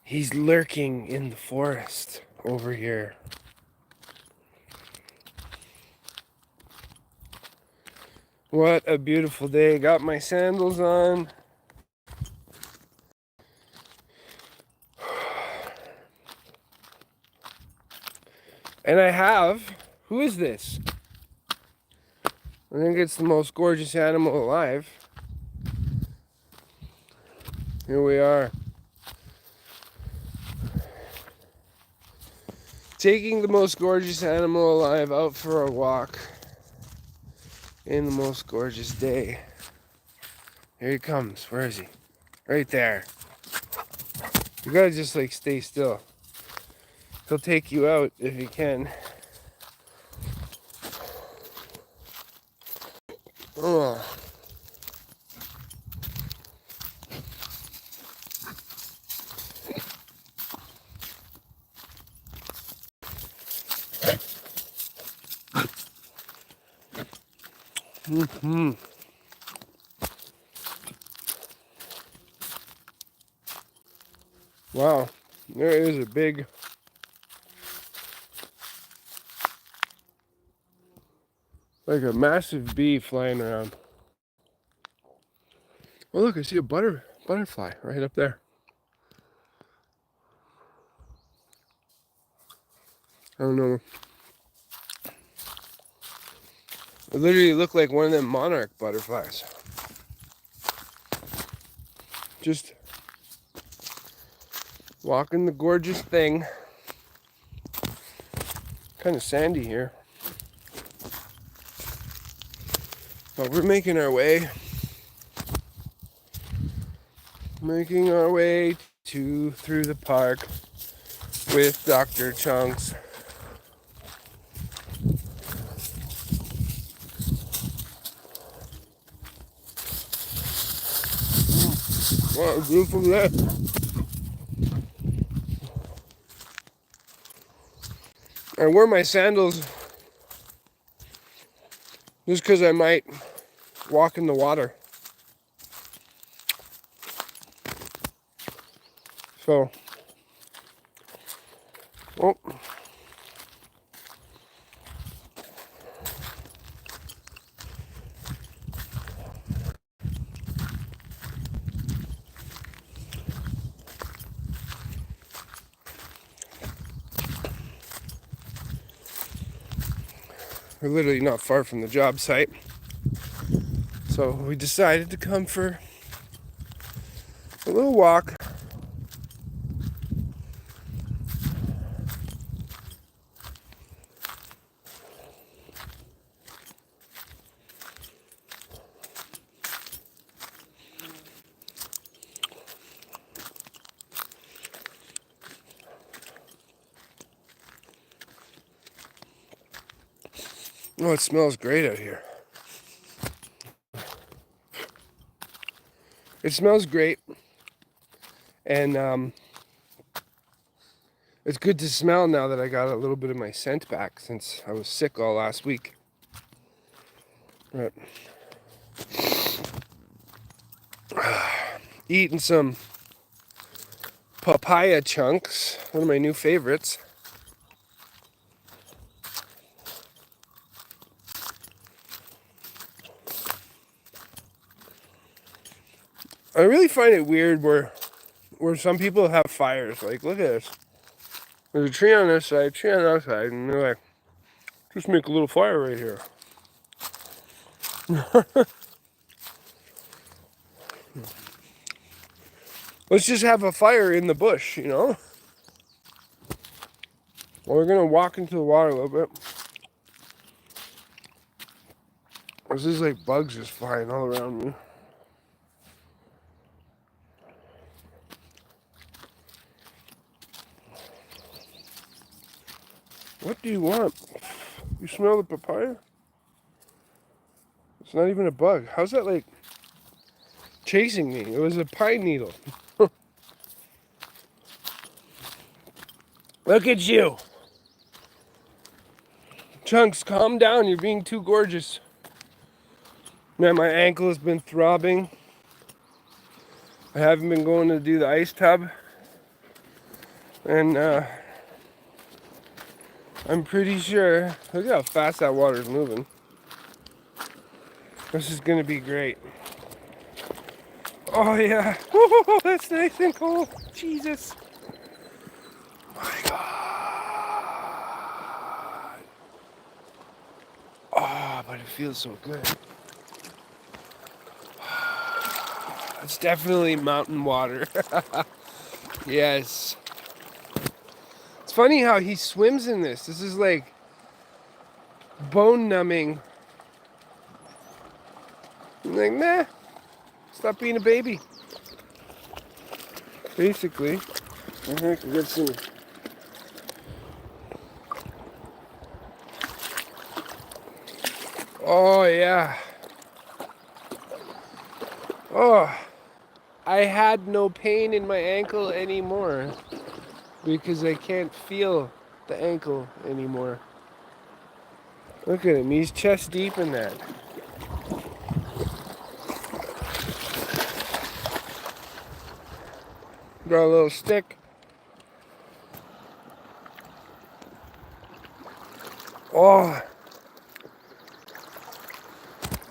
He's lurking in the forest over here. What a beautiful day. Got my sandals on. And I have, who is this? I think it's the most gorgeous animal alive. Here we are. Taking the most gorgeous animal alive out for a walk in the most gorgeous day. Here he comes. Where is he? Right there. You gotta just like stay still. He'll take you out if he can. Oh. Mm-hmm. Wow, there is a big like a massive bee flying around. Oh look, I see a butterfly right up there. I don't know. It literally looked like one of them monarch butterflies. Just walking the gorgeous thing. Kind of sandy here. But we're making our way. Making our way through the park with Dr. Chunks. What a beautiful day. I wear my sandals just because I might walk in the water. So, oh. We're literally not far from the job site. So we decided to come for a little walk. Oh, it smells great out here. It smells great. And it's good to smell now that I got a little bit of my scent back since I was sick all last week. But eating some papaya chunks, one of my new favorites. I really find it weird where some people have fires. Like, look at this. There's a tree on this side, tree on the other side, and they're like, just make a little fire right here. Let's just have a fire in the bush, you know? Well, we're gonna walk into the water a little bit. There's just like bugs just flying all around me. What do you want? You smell the papaya? It's not even a bug. How's that like chasing me? It was a pine needle. Look at you. Chunks, calm down. You're being too gorgeous. Man, my ankle has been throbbing. I haven't been going to do the ice tub. And I'm pretty sure, look how fast that water's moving. This is gonna be great. Oh yeah, oh, that's nice and cold. Jesus. My God. Oh, but it feels so good. It's definitely mountain water. Yes. It's funny how he swims in this. This is like bone numbing. I'm like, nah, stop being a baby. Basically. I think I can get some. Oh, yeah. Oh, I had no pain in my ankle anymore because I can't feel the ankle anymore. Look at him, he's chest deep in that. Got a little stick. Oh,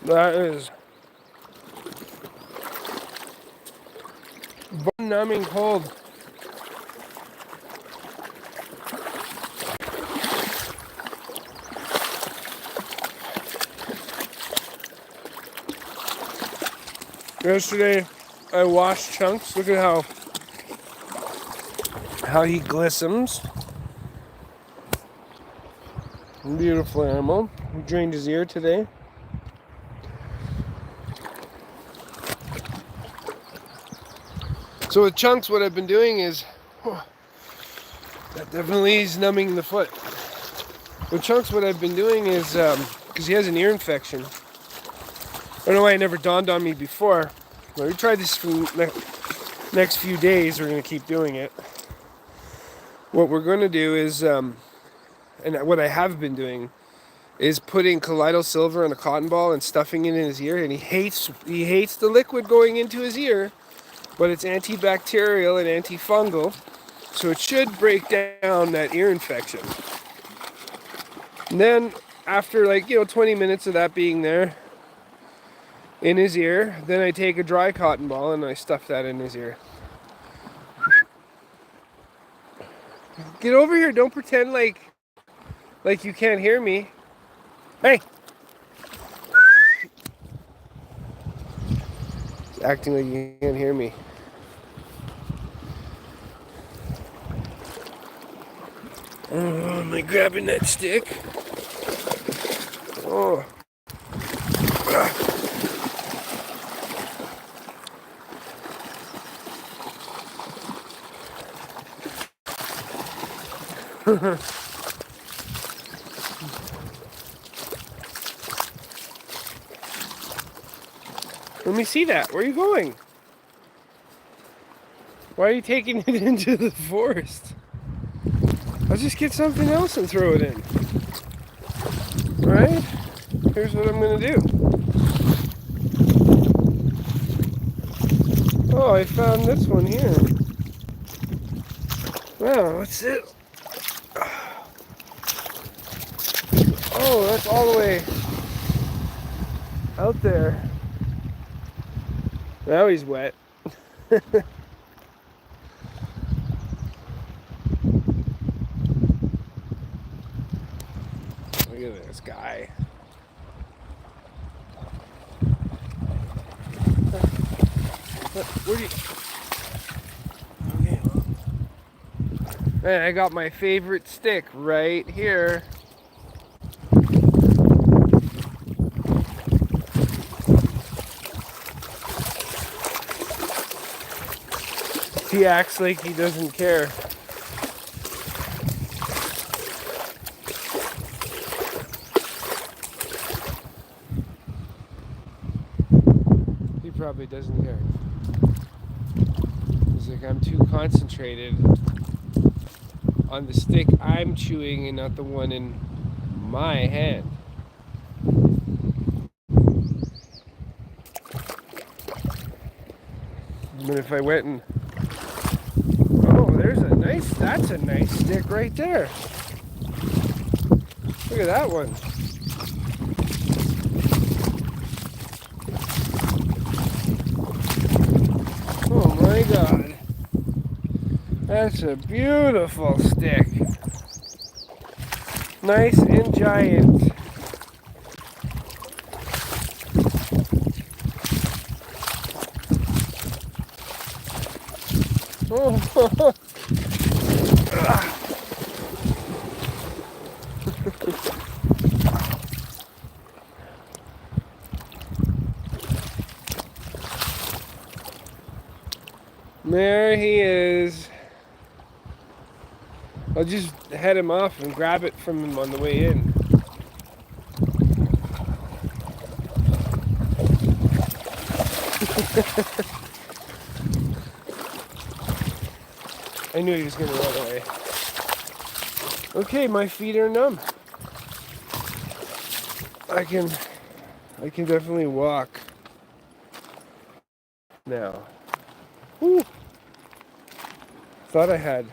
that is bone numbing cold. Yesterday I washed Chunks. Look at how he glistens. Beautiful animal. He drained his ear today. So with Chunks, what I've been doing is, that definitely is numbing the foot. With Chunks, what I've been doing is, because he has an ear infection. I don't know why it never dawned on me before. Well, we tried this for the next few days. We're going to keep doing it. What we're going to do is, and what I have been doing, is putting colloidal silver in a cotton ball and stuffing it in his ear. And he hates the liquid going into his ear, but it's antibacterial and antifungal, so it should break down that ear infection. And then after 20 minutes of that being there in his ear, then I take a dry cotton ball and I stuff that in his ear. Get over here, don't pretend like you can't hear me. Hey! He's acting like you can't hear me. Oh, am I grabbing that stick? Oh. Let me see that. Where are you going? Why are you taking it into the forest? I'll just get something else and throw it in. Right? Here's what I'm gonna do. Oh, I found this one here. Wow, what's it? Oh, that's all the way out there. Now he's wet. Look at this guy. Where do you... Okay. Man, I got my favorite stick right here. He acts like he doesn't care. He probably doesn't care. He's like, I'm too concentrated on the stick I'm chewing and not the one in my hand. But if I went and... Oh, there's a nice nice. That's a nice stick right there. Look at that one. Oh my God. That's a beautiful stick. Nice and giant. Oh. There he is. I'll just head him off and grab it from him on the way in. I knew he was going to run away. Okay, my feet are numb. I can definitely walk now. Woo. Thought I had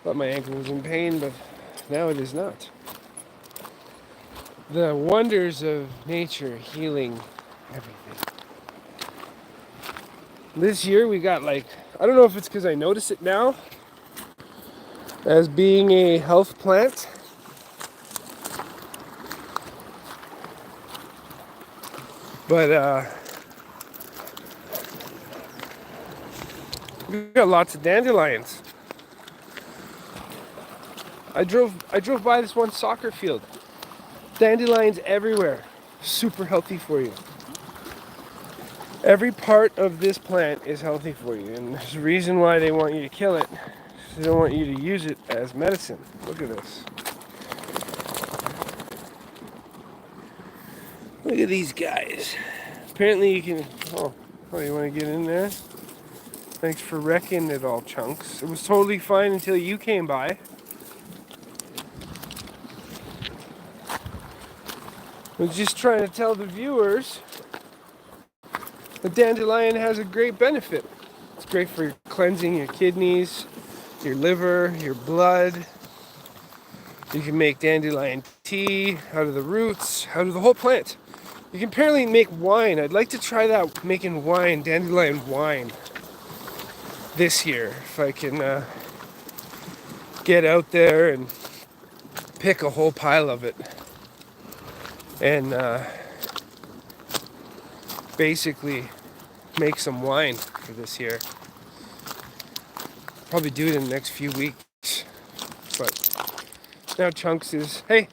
thought my ankle was in pain, but now it is not. The wonders of nature healing everything. This year we got I don't know if it's because I notice it now as being a health plant, but we got lots of dandelions. I drove by this one soccer field. Dandelions everywhere. Super healthy for you. Every part of this plant is healthy for you, and there's a reason why they want you to kill it. They don't want you to use it as medicine. Look at this. Look at these guys. Apparently you can... Oh, you want to get in there? Thanks for wrecking it all, Chunks. It was totally fine until you came by. I was just trying to tell the viewers the dandelion has a great benefit. It's great for cleansing your kidneys, your liver, your blood. You can make dandelion tea out of the roots, out of the whole plant. You can apparently make wine. I'd like to try that, making wine, dandelion wine, this year. If I can get out there and pick a whole pile of it. And basically make some wine for this year. Probably do it in the next few weeks. But now Chunks is, hey,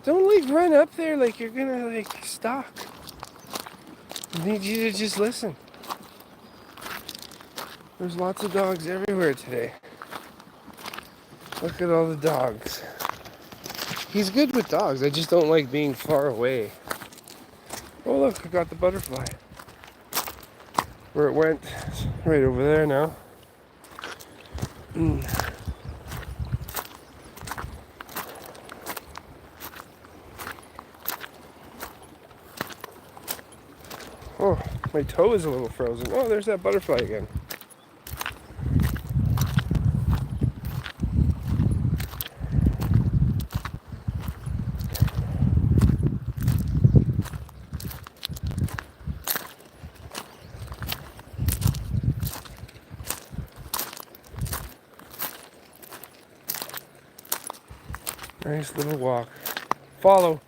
don't run up there like you're gonna stalk. I need you to just listen. There's lots of dogs everywhere today. Look at all the dogs. He's good with dogs. I just don't like being far away. Oh look, I got the butterfly. Where it went, it's right over there now. Oh, my toe is a little frozen. Oh, there's that butterfly again. Nice little walk. Follow.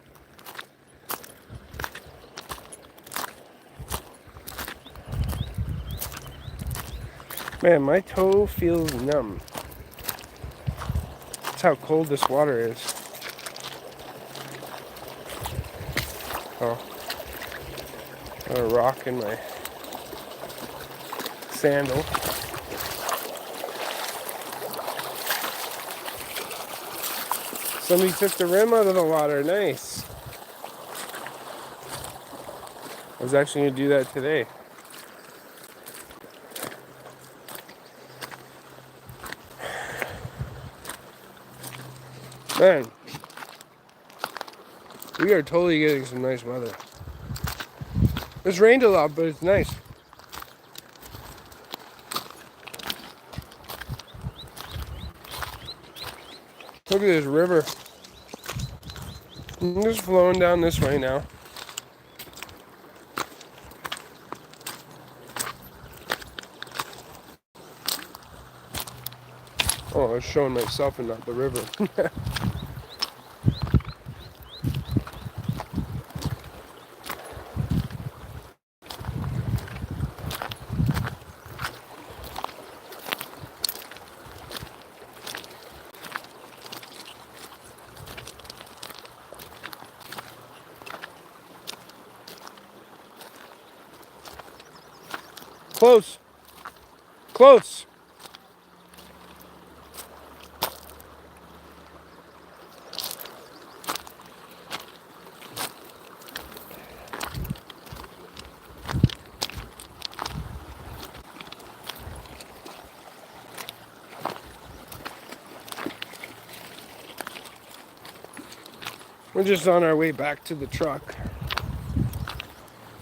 Man, my toe feels numb. That's how cold this water is. Oh. Got a rock in my sandal. Somebody took the rim out of the water. Nice. I was actually going to do that today. Man, we are totally getting some nice weather. It's rained a lot, but it's nice. Look at this river. I'm just flowing down this way now. Oh, I was showing myself and not the river. Close. Close. We're just on our way back to the truck.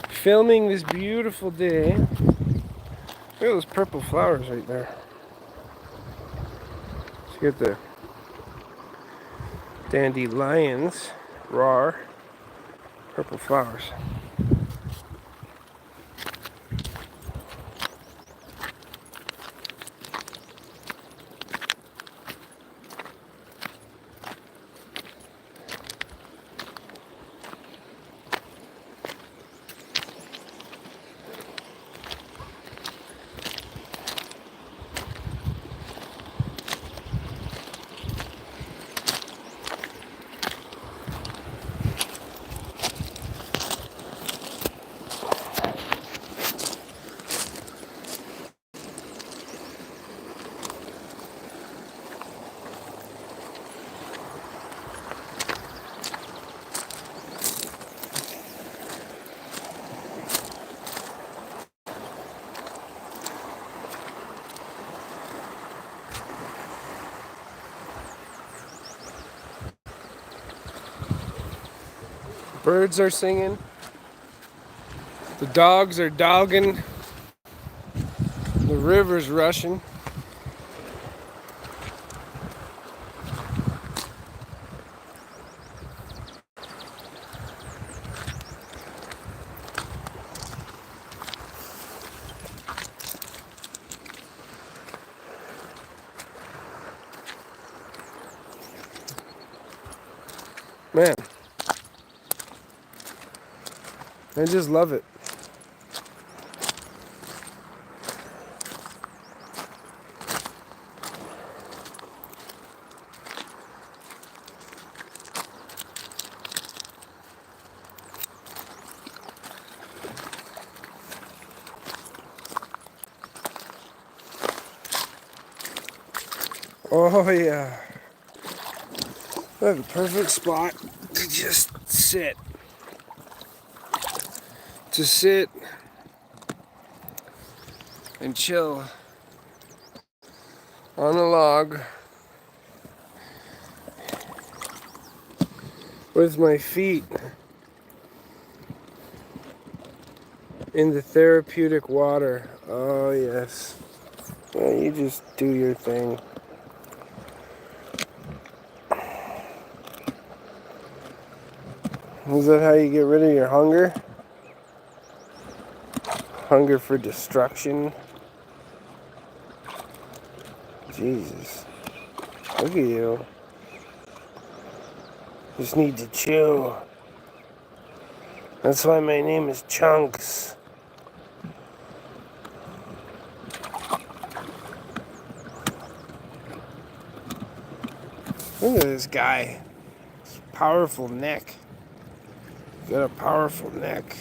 Filming this beautiful day. Look at those purple flowers right there. Let's get the dandelions, raw, purple flowers. Birds are singing. The dogs are dogging. The river's rushing. Man, I just love it. Oh yeah. What a perfect spot to just sit. To sit and chill on a log with my feet in the therapeutic water. Oh yes. Yeah, you just do your thing. Is that how you get rid of your hunger? Hunger for destruction? Jesus. Look at you. Just need to chew. That's why my name is Chunks. Look at this guy. Powerful neck. Got a powerful neck.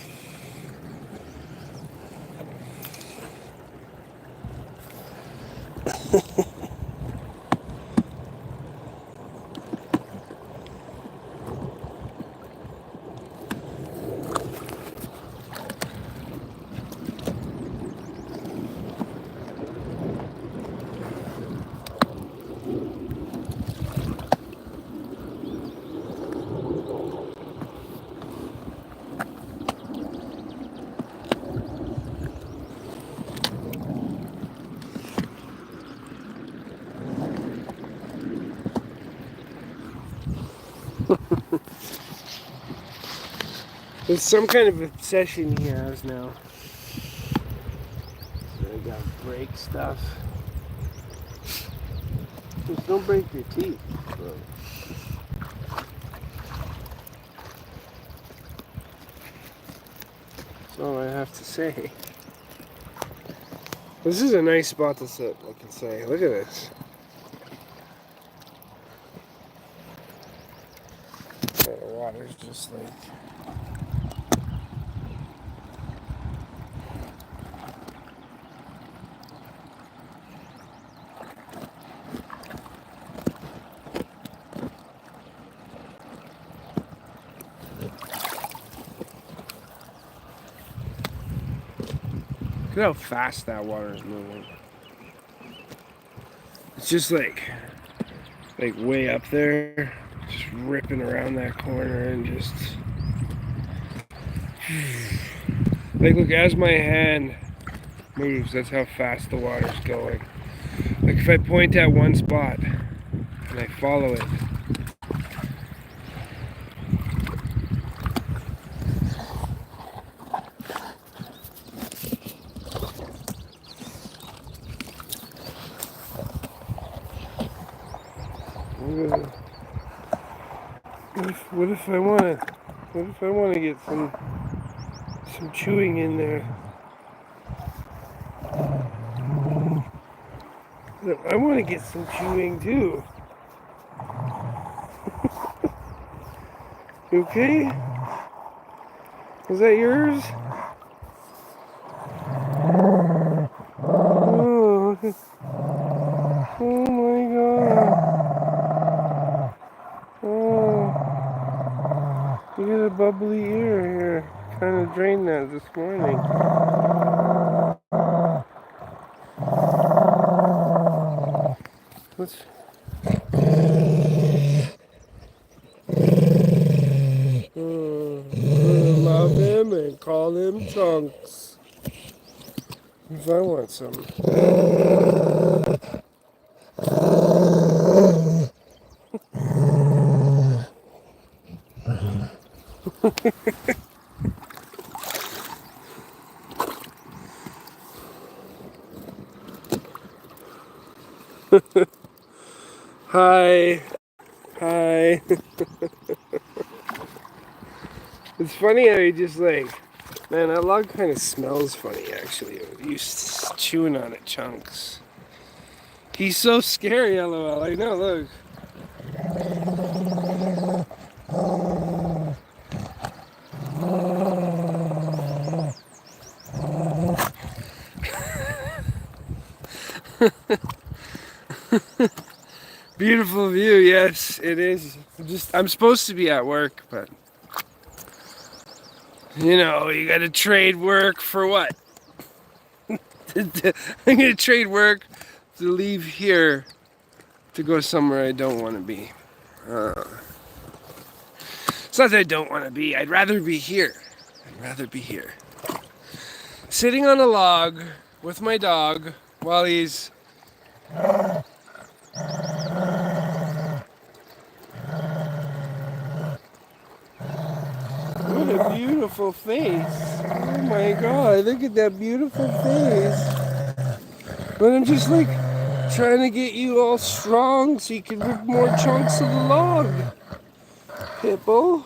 It's some kind of obsession he has now. I gotta break stuff. Just don't break your teeth. Bro. That's all I have to say. This is a nice spot to sit, I can say. Look at this. The water's just like... Look at how fast that water is moving. It's just like way up there, just ripping around that corner and just like, look, as my hand moves, that's how fast the water's going. Like if I point at one spot and I follow it, what if I want to get some chewing in there? I want to get some chewing too. You okay? Is that yours? Oh, oh my God. Oh, you got a bubbly ear here. Kind of drained that this morning. Let's... love him and call him Chunks. If I want some. Hi. Hi. It's funny how he just like, man, that log kind of smells funny actually. You chewing on it, Chunks. He's so scary, LOL. I know, look. Beautiful view, yes, it is. I'm supposed to be at work, but you know, you gotta trade work for what? I'm gonna trade work to leave here to go somewhere I don't want to be. It's not that I don't want to be, I'd rather be here. I'd rather be here. Sitting on a log with my dog while he's... What a beautiful face. Oh my God, look at that beautiful face. But I'm just like trying to get you all strong so you can rip more chunks of the log. Hippo.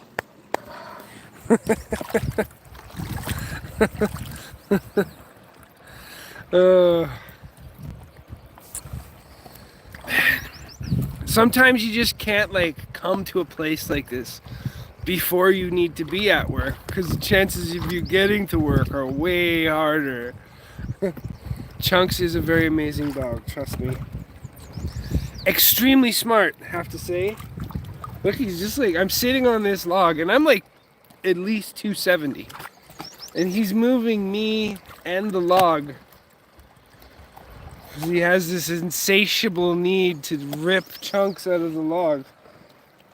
Sometimes you just can't like come to a place like this before you need to be at work, because the chances of you getting to work are way harder. Chunks is a very amazing dog, trust me. Extremely smart, have to say. Look, he's just like, I'm sitting on this log and I'm like at least 270. And he's moving me and the log. He has this insatiable need to rip chunks out of the log.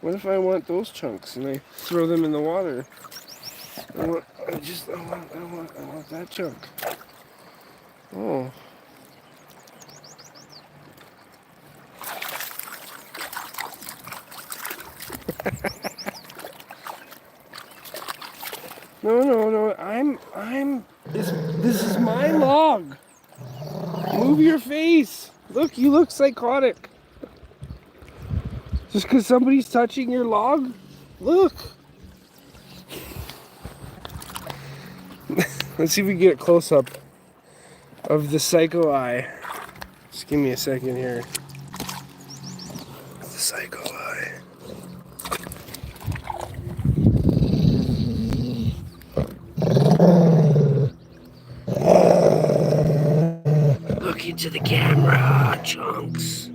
What if I want those chunks and I throw them in the water? I want that chunk. Oh. No. This is my log. Move your face. Look, you look psychotic. Just because somebody's touching your log? Look. Let's see if we can get a close-up of the psycho eye. Just give me a second here. The psycho eye. Look into the camera, Chunks.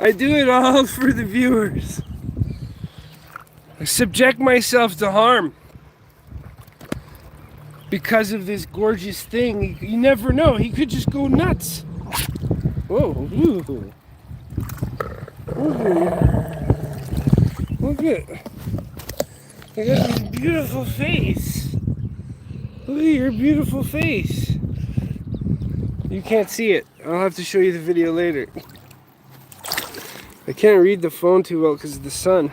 I do it all for the viewers. I subject myself to harm because of this gorgeous thing. You never know. He could just go nuts. Whoa. Ooh. Look at it. You got this beautiful face. Look at your beautiful face. You can't see it. I'll have to show you the video later. I can't read the phone too well because of the sun.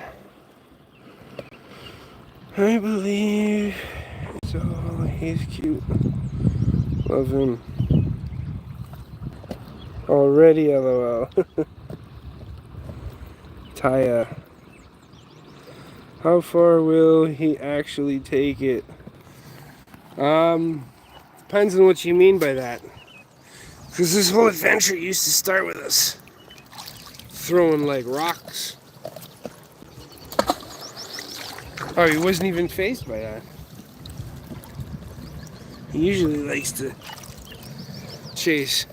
I believe so. He's cute. Love him. Already, LOL. Taya. How far will he actually take it? Depends on what you mean by that. Because this whole adventure used to start with us throwing like rocks. Oh, he wasn't even fazed by that. He usually likes to chase.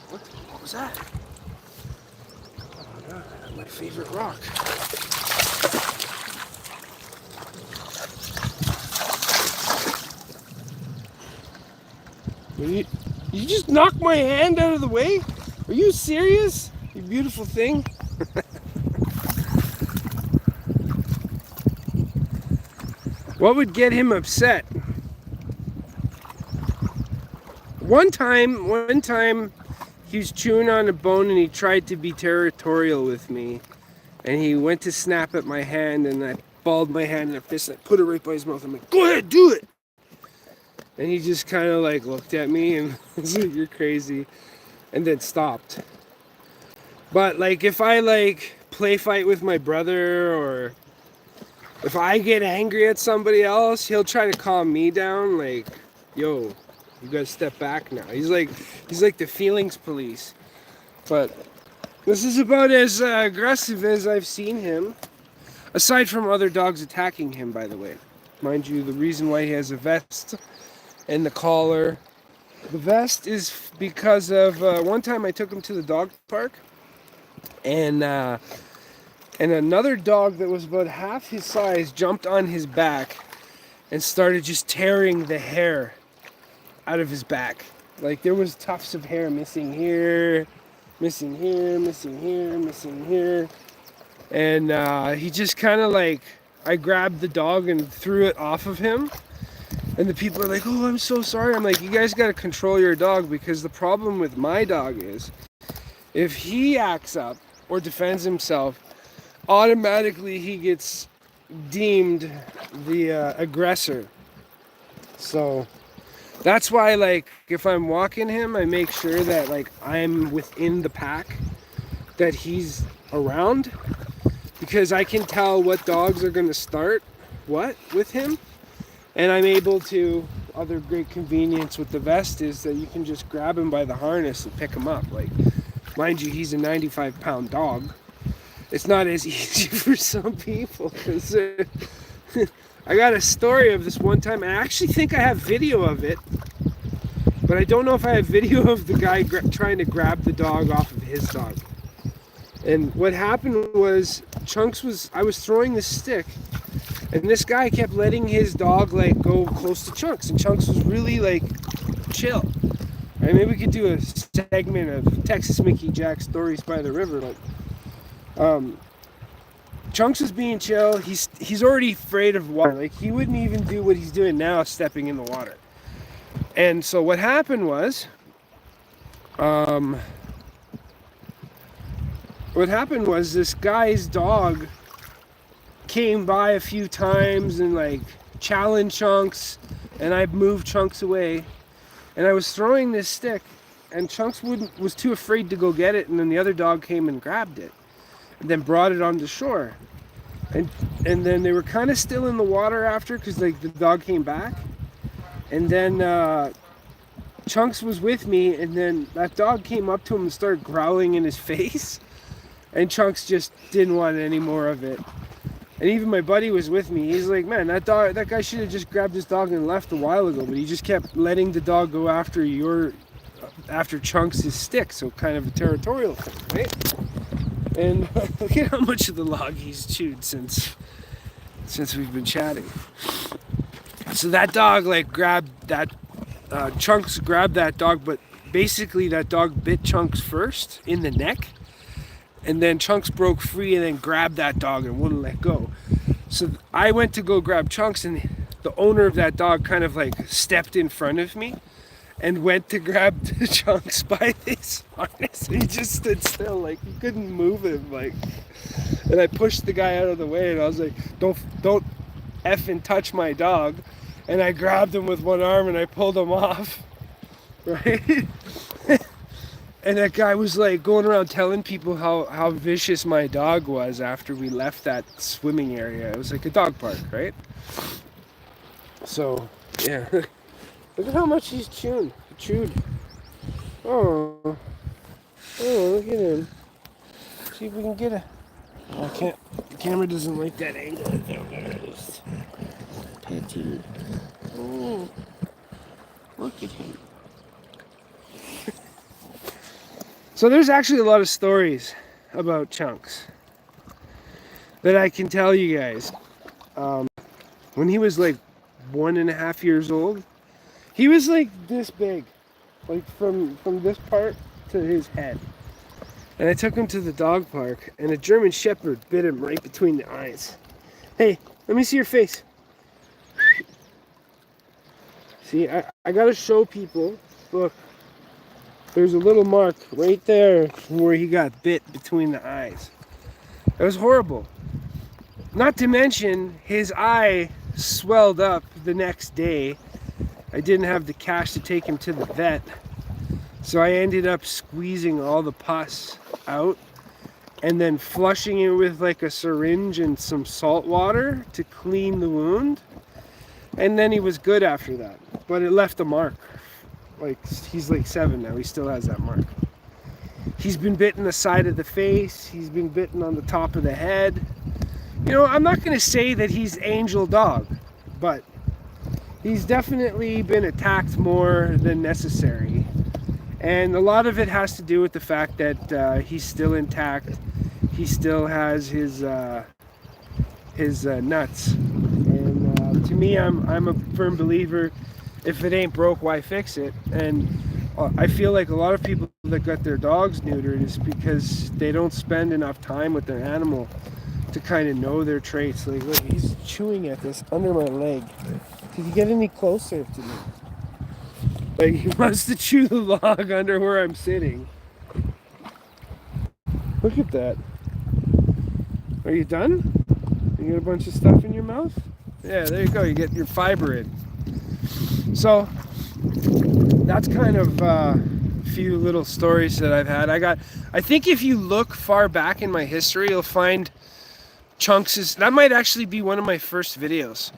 What was that? Oh my god, that's my favorite rock. You just knocked my hand out of the way? Are you serious? You beautiful thing? What would get him upset? One time he was chewing on a bone and he tried to be territorial with me. And he went to snap at my hand and I balled my hand in a fist and I put it right by his mouth. I'm like, go ahead, do it! And he just kind of like looked at me and was like, you're crazy. And then stopped. But like if I like play fight with my brother or if I get angry at somebody else, he'll try to calm me down. Like, yo, you gotta step back now. He's like the feelings police. But this is about as aggressive as I've seen him. Aside from other dogs attacking him, by the way. Mind you, the reason why he has a vest and the collar. The vest is because of one time I took him to the dog park. And another dog that was about half his size jumped on his back and started just tearing the hair out of his back. Like there was tufts of hair missing here, missing here, missing here, missing here. And he just kind of like, I grabbed the dog and threw it off of him. And the people are like, oh, I'm so sorry. I'm like, you guys got to control your dog because the problem with my dog is if he acts up or defends himself, automatically he gets deemed the aggressor. So that's why, like, if I'm walking him, I make sure that like I'm within the pack that he's around, because I can tell what dogs are going to start what with him. And I'm able to, other great convenience with the vest is that you can just grab him by the harness and pick him up. Like, mind you, he's a 95-pound dog. It's not as easy for some people. Cause, I got a story of this one time, and I actually think I have video of it. But I don't know if I have video of the guy trying to grab the dog off of his dog. And what happened was, I was throwing the stick, and this guy kept letting his dog like go close to Chunks, and Chunks was really like chill. Right, maybe we could do a segment of Texas Mickey Jack stories by the river. Like, Chunks was being chill. He's already afraid of water. Like he wouldn't even do what he's doing now, stepping in the water. And so what happened was, what happened was this guy's dog came by a few times and like challenged Chunks, and I moved Chunks away, and I was throwing this stick, and Chunks was too afraid to go get it, and then the other dog came and grabbed it and then brought it on the shore, and then they were kind of still in the water after, because like the dog came back, and then Chunks was with me, and then that dog came up to him and started growling in his face, and Chunks just didn't want any more of it. And even my buddy was with me. He's like, man, that guy should have just grabbed his dog and left a while ago, but he just kept letting the dog go after Chunks' stick, so kind of a territorial thing, right? And look at how much of the log he's chewed since we've been chatting. So that dog like grabbed that, Chunks grabbed that dog, but basically that dog bit Chunks first in the neck, and then Chunks broke free and then grabbed that dog and wouldn't let go. So I went to go grab Chunks, and the owner of that dog kind of like stepped in front of me and went to grab the Chunks by his harness. He just stood still, like he couldn't move him, like. And I pushed the guy out of the way, and I was like, don't effing touch my dog. And I grabbed him with one arm and I pulled him off, right? And that guy was like going around telling people how vicious my dog was after we left that swimming area. It was like a dog park, right? So, yeah. Look at how much he's chewed. Oh, look at him. See if we can get a... Oh, I can't. The camera doesn't like that angle. There goes. Petty. Oh, look at him. So there's actually a lot of stories about Chunks that I can tell you guys. When he was like 1.5 years old, he was like this big, like from this part to his head. And I took him to the dog park, and a German Shepherd bit him right between the eyes. Hey, let me see your face. See, I gotta show people. Look. There's a little mark right there where he got bit between the eyes. It was horrible. Not to mention, his eye swelled up the next day. I didn't have the cash to take him to the vet, so I ended up squeezing all the pus out and then flushing it with like a syringe and some salt water to clean the wound. And then he was good after that, but it left a mark. Like, he's like 7 now, he still has that mark. He's been bitten the side of the face, he's been bitten on the top of the head. You know, I'm not going to say that he's angel dog, but he's definitely been attacked more than necessary. And a lot of it has to do with the fact that he's still intact. He still has his nuts. And to me, I'm a firm believer, if it ain't broke, why fix it? And I feel like a lot of people that got their dogs neutered is because they don't spend enough time with their animal to kind of know their traits. Like, look, he's chewing at this under my leg. Did you get any closer to me? Like, he wants to chew the log under where I'm sitting. Look at that. Are you done? You got a bunch of stuff in your mouth? Yeah, there you go. You get your fiber in. So that's kind of a few little stories that I've had. I think if you look far back in my history, you'll find Chunks that might actually be one of my first videos.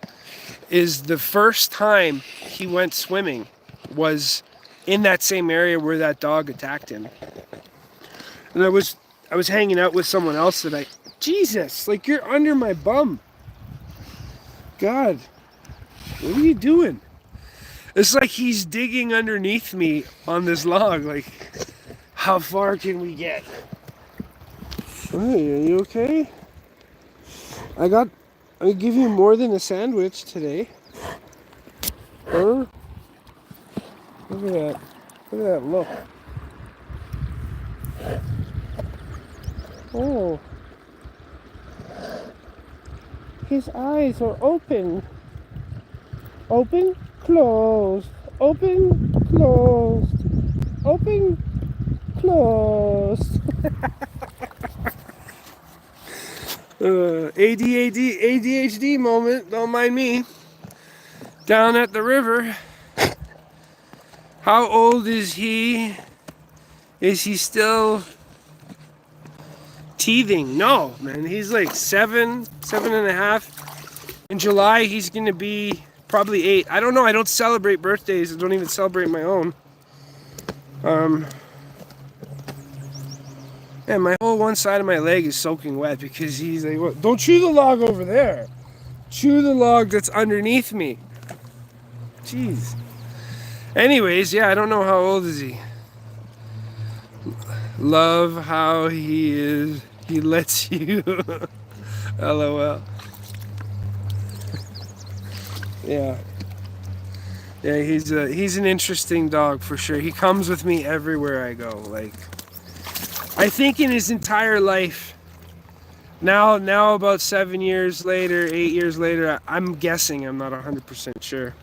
Is the first time he went swimming was in that same area where that dog attacked him. And I was hanging out with someone else that Jesus, like, you're under my bum. God, what are you doing? It's like he's digging underneath me on this log. Like, how far can we get? Hey, are you okay? I give you more than a sandwich today. Huh? Look at that. Look at that look. Oh. His eyes are open. Open, closed. Open, closed. Open, closed. ADHD moment, don't mind me. Down at the river. How old is he? Is he still teething? No, man, he's like 7.5. In July, he's gonna be probably 8. I don't know, I don't celebrate birthdays. I don't even celebrate my own. And my whole one side of my leg is soaking wet because he's like, well, don't chew the log over there. Chew the log that's underneath me. Jeez. Anyways, yeah, I don't know how old is he. Love how he is. He lets you. LOL. Yeah. Yeah, he's an interesting dog for sure. He comes with me everywhere I go. Like, I think in his entire life, now about 7 years later, 8 years later, I'm guessing, I'm not 100% sure.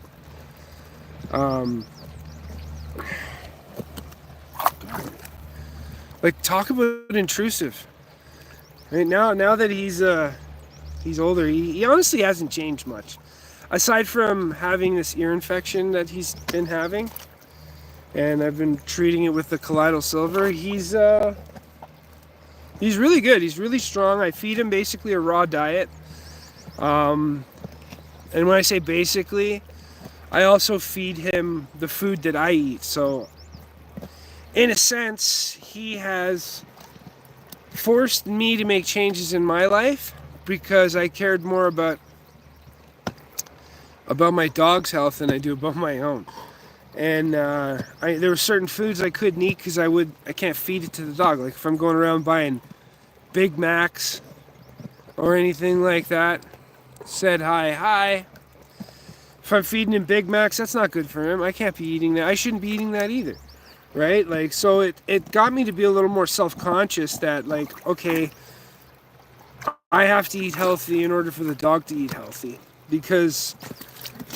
Like, talk about intrusive. Right now that he's older, he honestly hasn't changed much. Aside from having this ear infection that he's been having, and I've been treating it with the colloidal silver, he's really good. He's really strong. I feed him basically a raw diet. And when I say basically, I also feed him the food that I eat. So in a sense, he has forced me to make changes in my life because I cared more about my dog's health than I do about my own. And there were certain foods I couldn't eat because I can't feed it to the dog. Like if I'm going around buying Big Macs or anything like that, said hi. If I'm feeding him Big Macs, that's not good for him. I can't be eating that. I shouldn't be eating that either. Right? Like, so it got me to be a little more self-conscious that, like, okay, I have to eat healthy in order for the dog to eat healthy. Because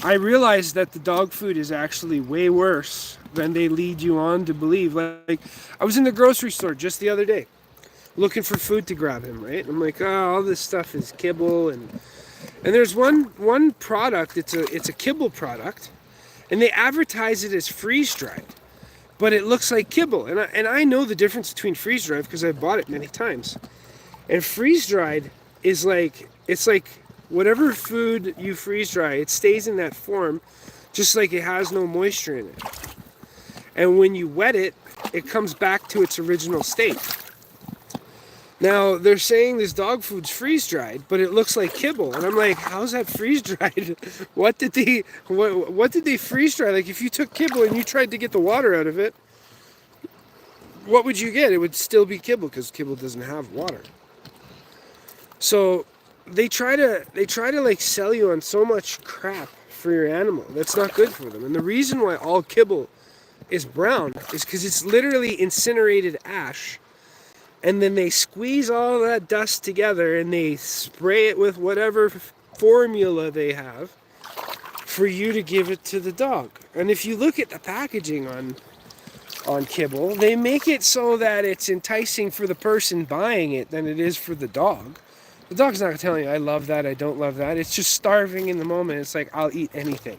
I realized that the dog food is actually way worse than they lead you on to believe. Like, I was in the grocery store just the other day looking for food to grab him, right? I'm like, oh, all this stuff is kibble, and there's one product, it's a kibble product, and they advertise it as freeze-dried. But it looks like kibble, and I know the difference between freeze-dried because I've bought it many times. And freeze-dried is like, it's like whatever food you freeze-dry, it stays in that form, just like it has no moisture in it. And when you wet it, it comes back to its original state. Now, they're saying this dog food's freeze-dried, but it looks like kibble. And I'm like, how's that freeze-dried? What did they freeze-dry? Like, if you took kibble and you tried to get the water out of it, what would you get? It would still be kibble because kibble doesn't have water. So they try to like sell you on so much crap for your animal that's not good for them. And the reason why all kibble is brown is because it's literally incinerated ash. And then they squeeze all that dust together and they spray it with whatever formula they have for you to give it to the dog. And if you look at the packaging on kibble, they make it so that it's enticing for the person buying it than it is for the dog. The dog's not telling you, I love that, I don't love that. It's just starving in the moment. It's like, I'll eat anything.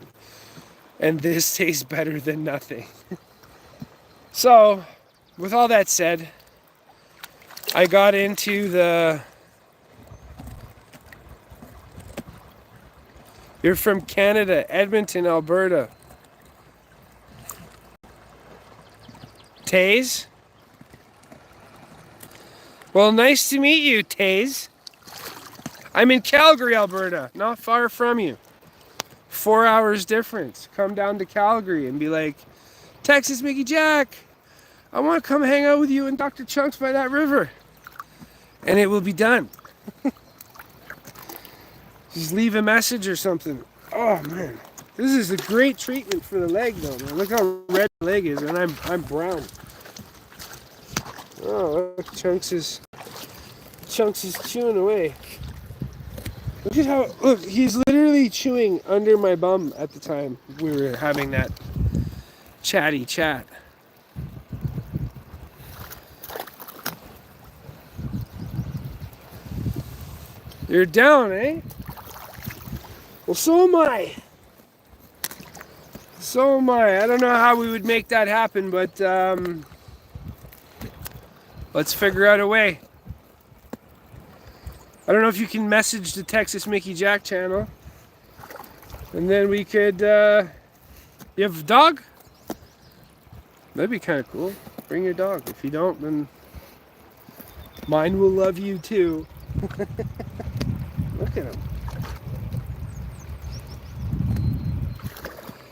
And this tastes better than nothing. So, with all that said, I got into You're from Canada, Edmonton, Alberta. Taze? Well, nice to meet you, Taze. I'm in Calgary, Alberta, not far from you. 4 hours difference. Come down to Calgary and be like, Texas Mickey Jack, I want to come hang out with you and Dr. Chunks by that river. And it will be done. Just leave a message or something. Oh man, this is a great treatment for the leg though, man. Look how red the leg is, and I'm brown. Oh, look, Chunks is chewing away. Look at how, look, he's literally chewing under my bum at the time we were having that chatty chat. You're down, eh? Well, so am I. So am I. I don't know how we would make that happen, but let's figure out a way. I don't know if you can message the Texas Mickey Jack channel. And then we could, you have a dog? That'd be kind of cool. Bring your dog. If you don't, then mine will love you too. Look at him.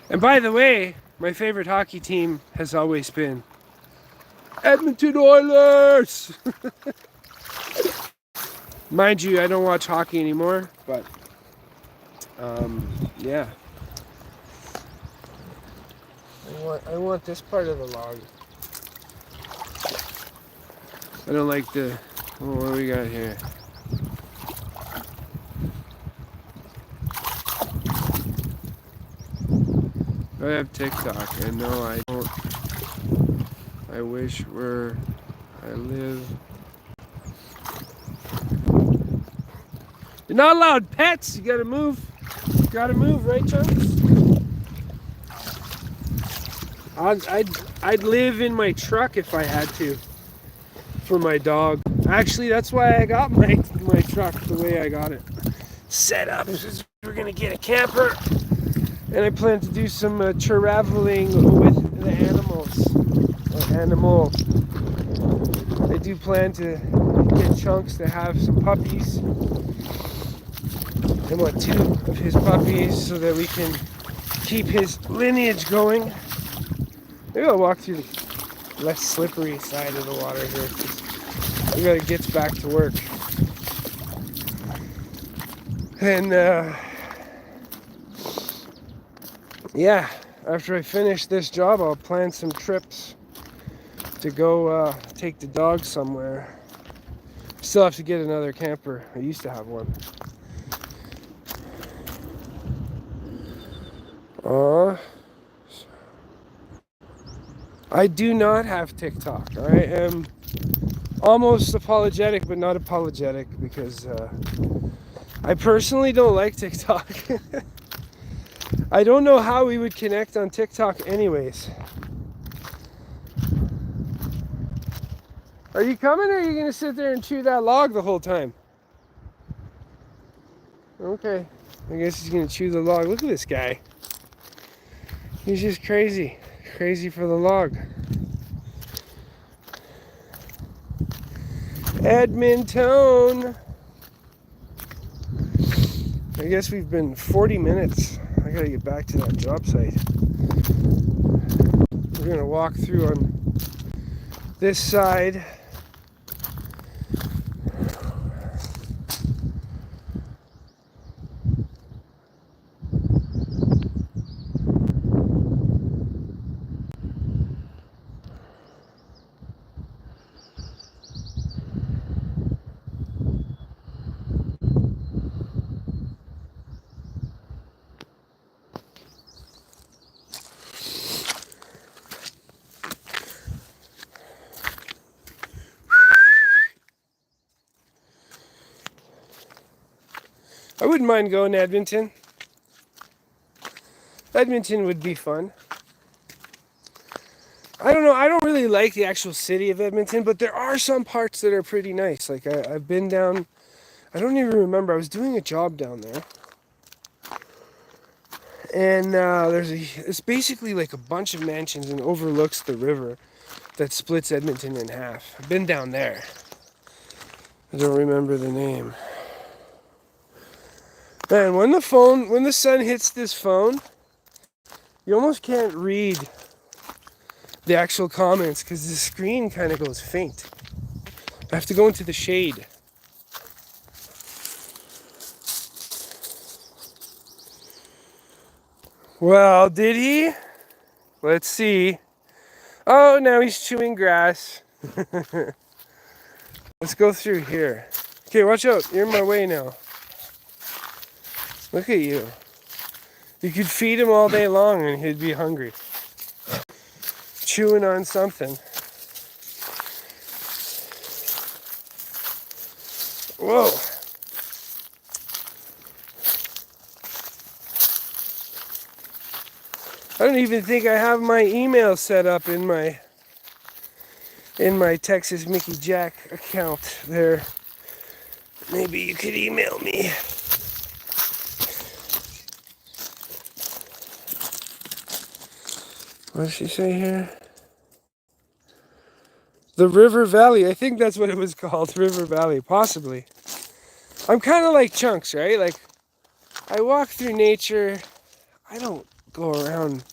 And by the way, my favorite hockey team has always been Edmonton Oilers! Mind you, I don't watch hockey anymore, but yeah. I want this part of the log. I don't like the, what do we got here? I have TikTok, and no, I don't. I wish where I live. You're not allowed pets. You gotta move. You gotta move, right, Chunks? I'd live in my truck if I had to for my dog. Actually, that's why I got my truck the way I got it set up. We're gonna get a camper, and I plan to do some traveling with the animals. I do plan to get Chunks to have some puppies. I want 2 of his puppies so that we can keep his lineage going. Maybe I'll walk through the less slippery side of the water here, because we gotta get back to work. And yeah, after I finish this job, I'll plan some trips to go take the dog somewhere. Still have to get another camper. I used to have one. I do not have TikTok. I am almost apologetic, but not apologetic, because I personally don't like TikTok. I don't know how we would connect on TikTok anyways. Are you coming, or are you gonna sit there and chew that log the whole time? Okay, I guess he's gonna chew the log. Look at this guy. He's just crazy. Crazy for the log. Edmonton. I guess we've been 40 minutes. I gotta get back to that job site. We're gonna walk through on this side. I wouldn't mind going to Edmonton. Edmonton would be fun. I don't know, I don't really like the actual city of Edmonton, but there are some parts that are pretty nice. Like I've been down, I don't even remember, I was doing a job down there. And it's basically like a bunch of mansions and overlooks the river that splits Edmonton in half. I've been down there. I don't remember the name. Man, when the sun hits this phone, you almost can't read the actual comments because the screen kind of goes faint. I have to go into the shade. Well, did he? Let's see. Oh, now he's chewing grass. Let's go through here. Okay, watch out. You're in my way now. Look at you. You could feed him all day long and he'd be hungry. Chewing on something. Whoa. I don't even think I have my email set up in my Texas Mickey Jack account there. Maybe you could email me. What does she say here? The River Valley. I think that's what it was called. River Valley. Possibly. I'm kind of like Chunks, right? Like, I walk through nature. I don't go around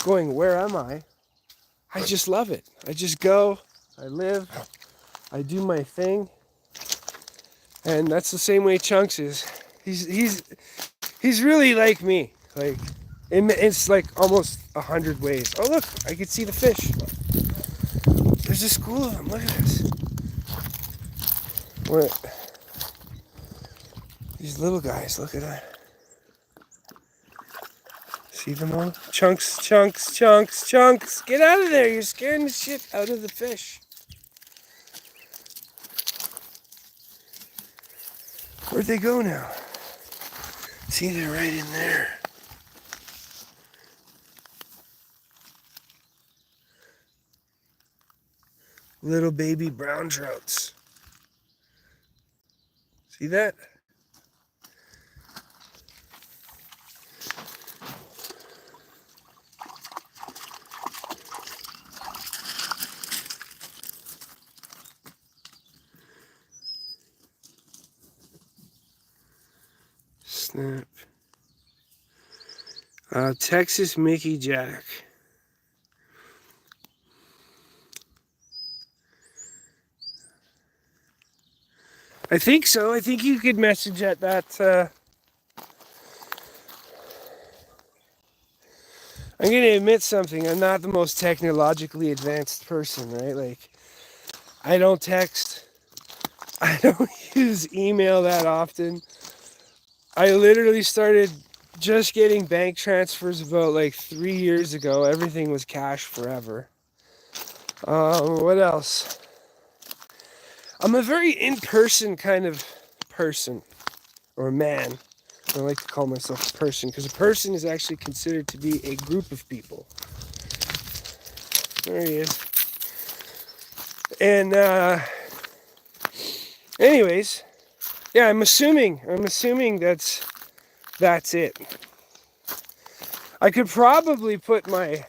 going, where am I? I just love it. I just go. I live. I do my thing. And that's the same way Chunks is. He's really like me. Like, it's like almost 100 ways. Oh, look, I can see the fish. There's a school of them. Look at this. What? These little guys, look at that. See them all? Chunks, Chunks, Chunks, Chunks. Get out of there. You're scaring the shit out of the fish. Where'd they go now? See, they're right in there. Little baby brown trouts. See that? Snap. Texas Mickey Jack. I think so. I think you could message at that. I'm going to admit something. I'm not the most technologically advanced person, right? Like, I don't text. I don't use email that often. I literally started just getting bank transfers about like 3 years ago. Everything was cash forever. What else? I'm a very in-person kind of person, or man. I like to call myself a person, because a person is actually considered to be a group of people. There he is. And anyways, yeah, I'm assuming that's it. I could probably put my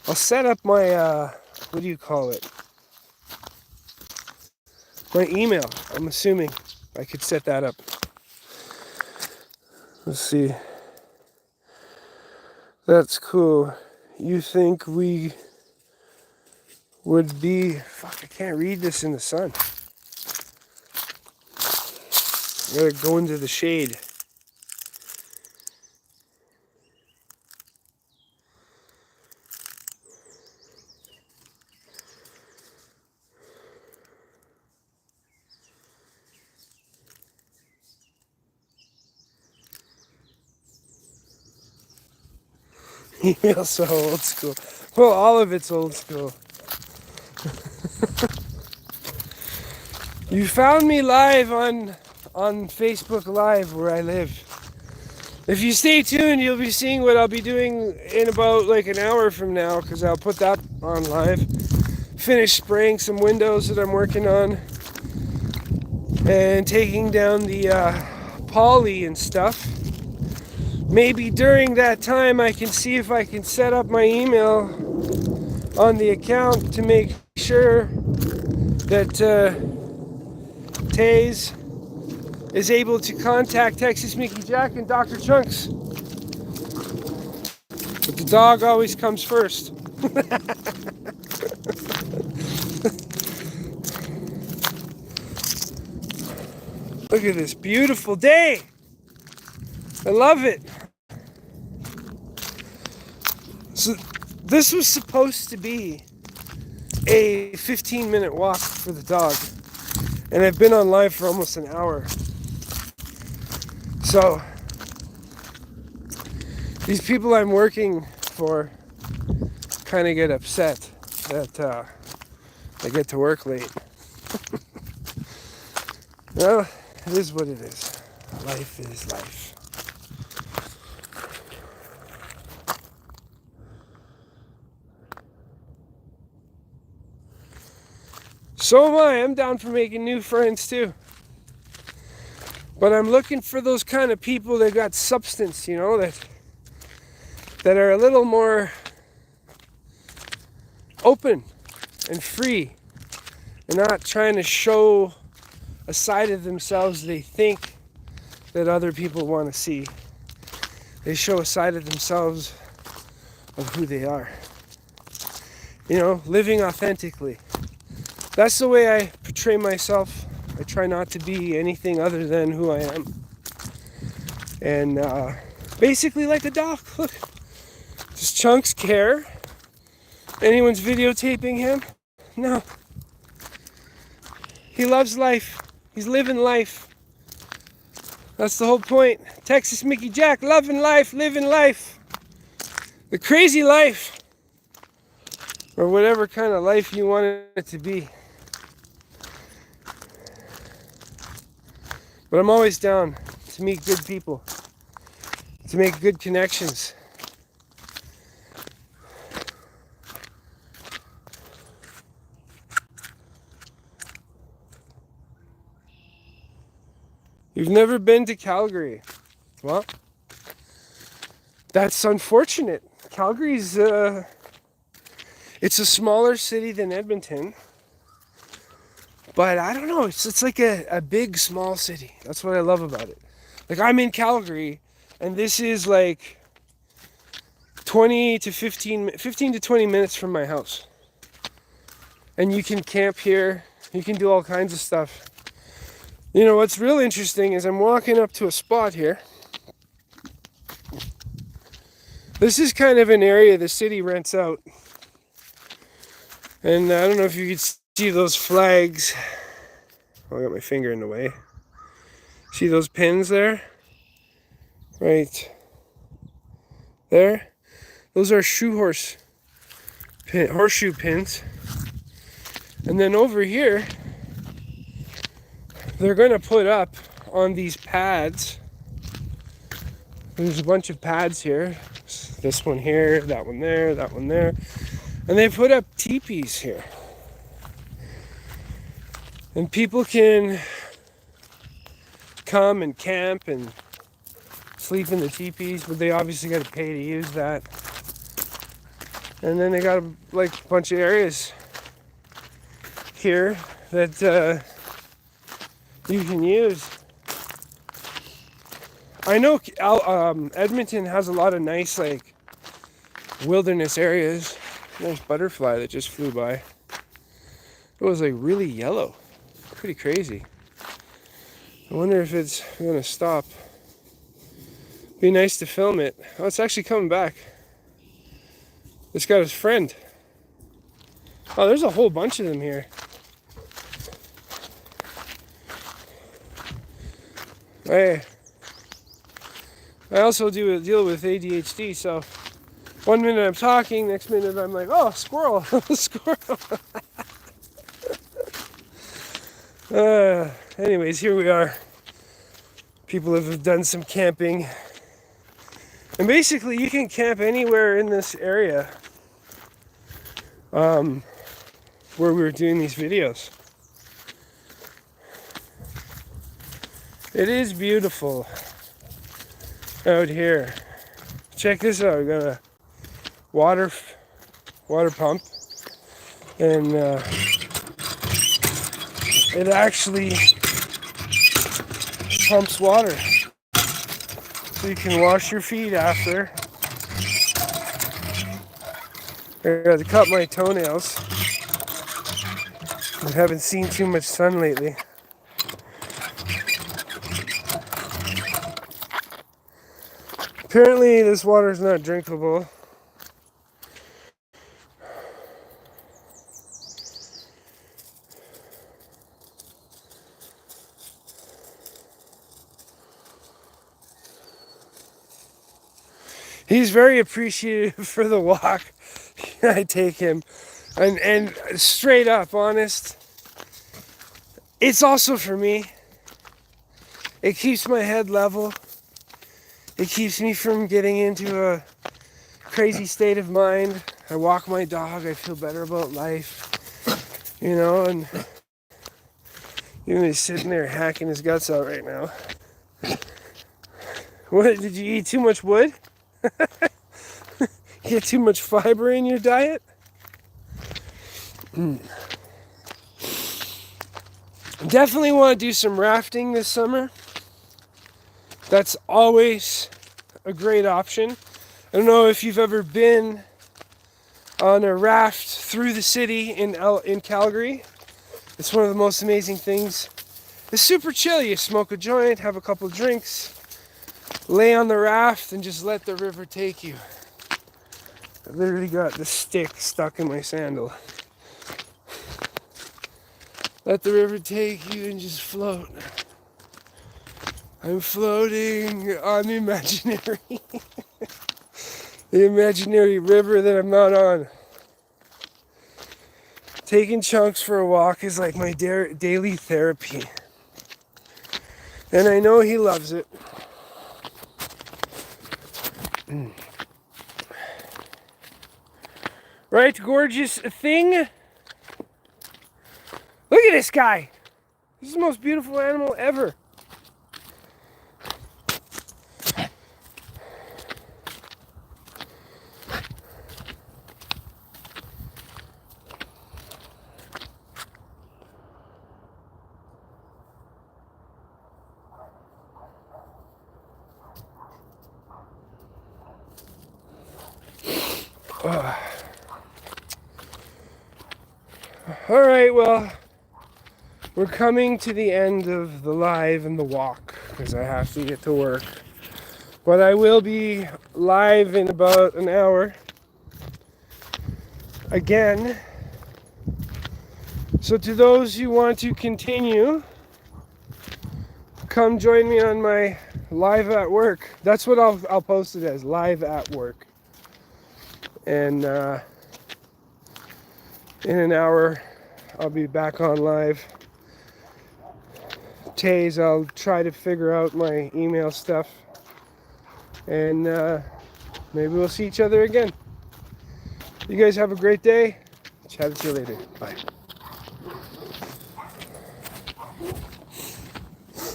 I'll set up my what do you call it? My email. I'm assuming I could set that up. Let's see. That's cool. You think we would be... Fuck, I can't read this in the sun. I gotta go into the shade. Email's so old school. Well, all of it's old school. You found me live on Facebook Live where I live. If you stay tuned, you'll be seeing what I'll be doing in about like an hour from now, because I'll put that on live. Finish spraying some windows that I'm working on and taking down the poly and stuff. Maybe during that time I can see if I can set up my email on the account to make sure that Taze is able to contact Texas Mickey Jack and Dr. Chunks. But the dog always comes first. Look at this beautiful day. I love it. So this was supposed to be a 15-minute walk for the dog. And I've been on live for almost an hour. So these people I'm working for kind of get upset that I get to work late. Well, it is what it is. life is life. So am I. I'm down for making new friends too. But I'm looking for those kind of people that got substance, you know, that are a little more open and free and not trying to show a side of themselves they think that other people want to see. They show a side of themselves of who they are. You know, living authentically. That's the way I portray myself. I try not to be anything other than who I am. And basically like a dog. Look, does Chunks care? Anyone's videotaping him? No. He loves life. He's living life. That's the whole point. Texas Mickey Jack, loving life, living life. The crazy life. Or whatever kind of life you want it to be. But I'm always down to meet good people, to make good connections. You've never been to Calgary? Well, that's unfortunate. Calgary's, it's a smaller city than Edmonton. But I don't know, it's like a big, small city. That's what I love about it. Like, I'm in Calgary, and this is like 15 to 20 minutes from my house. And you can camp here. You can do all kinds of stuff. You know, what's real interesting is I'm walking up to a spot here. This is kind of an area the city rents out. And I don't know if you could see those flags. Oh, I got my finger in the way. See those pins there? Right there? Those are horseshoe pins. And then over here, they're going to put up on these pads. There's a bunch of pads here. This one here, that one there, that one there. And they put up teepees here. And people can come and camp and sleep in the teepees, but they obviously got to pay to use that. And then they got like a bunch of areas here that you can use. I know Edmonton has a lot of nice like wilderness areas. Nice butterfly that just flew by. It was like really yellow. Pretty crazy. I wonder if it's gonna stop. Be nice to film it. Oh, it's actually coming back. It's got his friend. Oh, there's a whole bunch of them here. I also deal with ADHD, so 1 minute I'm talking, next minute I'm like, oh, squirrel, squirrel. Anyways, here we are. People have done some camping. And basically, you can camp anywhere in this area where we were doing these videos. It is beautiful out here. Check this out. We got a water pump, and it actually pumps water, so you can wash your feet after. I got to cut my toenails. I haven't seen too much sun lately. Apparently this water is not drinkable. He's very appreciative for the walk I take him. And straight up honest, it's also for me. It keeps my head level. It keeps me from getting into a crazy state of mind. I walk my dog, I feel better about life, you know, and even he's sitting there hacking his guts out right now. What, did you eat too much wood? Get too much fiber in your diet? Definitely want to do some rafting this summer. That's always a great option. I don't know if you've ever been on a raft through the city in Calgary. It's one of the most amazing things. It's super chill. You smoke a joint, have a couple drinks, lay on the raft, and just let the river take you. I literally got the stick stuck in my sandal. Let the river take you and just float. I'm floating on the imaginary, the imaginary river that I'm not on. Taking chunks for a walk is like my daily therapy. And I know he loves it. Right, gorgeous thing? Look at this guy. He's the most beautiful animal ever. All right, well, we're coming to the end of the live and the walk because I have to get to work. But I will be live in about an hour again. So to those who want to continue, come join me on my live at work. That's what I'll post it as, live at work. And in an hour, I'll be back on live. Tays, I'll try to figure out my email stuff. And maybe we'll see each other again. You guys have a great day. Chat to you later. Bye.